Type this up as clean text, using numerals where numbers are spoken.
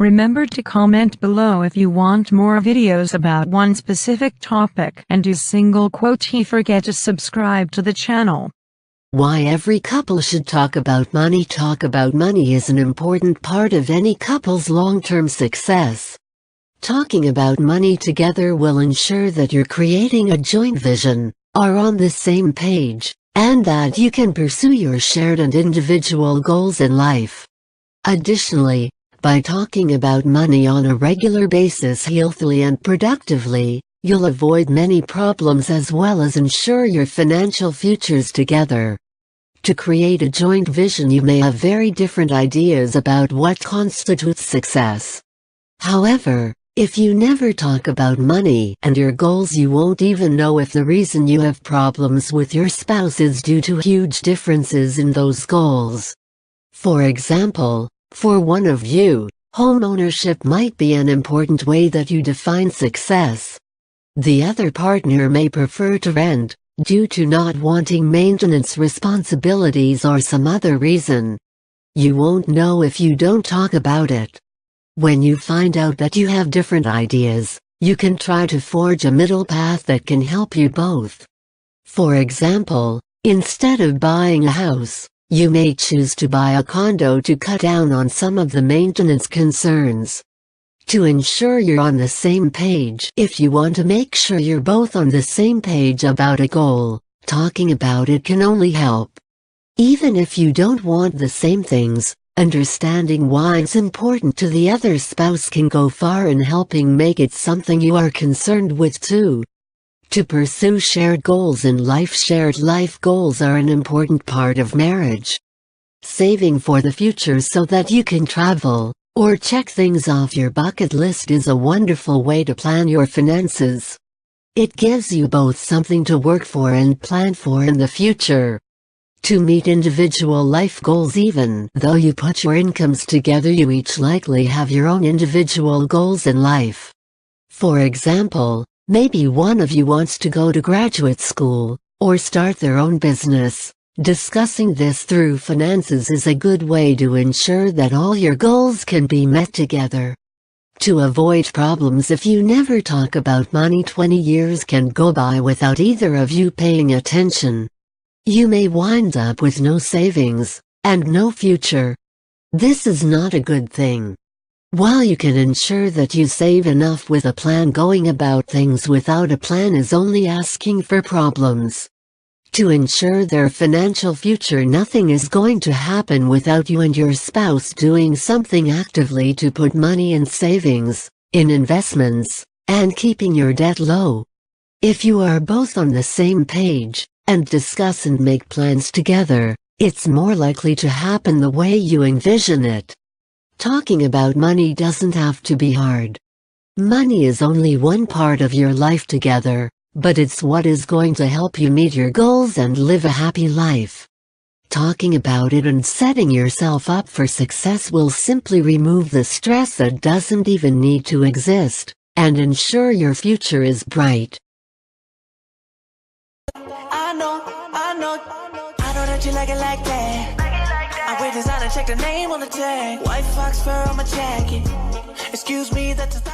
Remember to comment below if you want more videos about one specific topic, and do single quote. Forget to subscribe to the channel. Why every couple should talk about money. Talk about money is an important part of any couple's long-term success. Talking about money together will ensure that you're creating a joint vision, are on the same page, and that you can pursue your shared and individual goals in life. Additionally, by talking about money on a regular basis healthily and productively, you'll avoid many problems as well as ensure your financial futures together. To create a joint vision, you may have very different ideas about what constitutes success. However, if you never talk about money and your goals, you won't even know if the reason you have problems with your spouse is due to huge differences in those goals. For example, for one of you, home ownership might be an important way that you define success. The other partner may prefer to rent, due to not wanting maintenance responsibilities or some other reason. You won't know if you don't talk about it. When you find out that you have different ideas, you can try to forge a middle path that can help you both. For example, instead of buying a house, you may choose to buy a condo to cut down on some of the maintenance concerns. To ensure you're on the same page, if you want to make sure you're both on the same page about a goal, talking about it can only help. Even if you don't want the same things, understanding why it's important to the other spouse can go far in helping make it something you are concerned with too. To pursue shared goals in life. Shared life goals are an important part of marriage. Saving for the future so that you can travel, or check things off your bucket list is a wonderful way to plan your finances. It gives you both something to work for and plan for in the future. To meet individual life goals, even though you put your incomes together, you each likely have your own individual goals in life. For example, maybe one of you wants to go to graduate school, or start their own business. Discussing this through finances is a good way to ensure that all your goals can be met together. To avoid problems if you never talk about money, 20 years can go by without either of you paying attention. You may wind up with no savings, and no future. This is not a good thing. While you can ensure that you save enough with a plan, going about things without a plan is only asking for problems. To ensure their financial future, nothing is going to happen without you and your spouse doing something actively to put money in savings, in investments, and keeping your debt low. If you are both on the same page, and discuss and make plans together, it's more likely to happen the way you envision it. Talking about money doesn't have to be hard. Money is only one part of your life together, but it's what is going to help you meet your goals and live a happy life. Talking about it and setting yourself up for success will simply remove the stress that doesn't even need to exist, and ensure your future is bright. I know that you like it like that. I wear designer, check the name on the tag. White fox fur on my jacket. Excuse me, that's a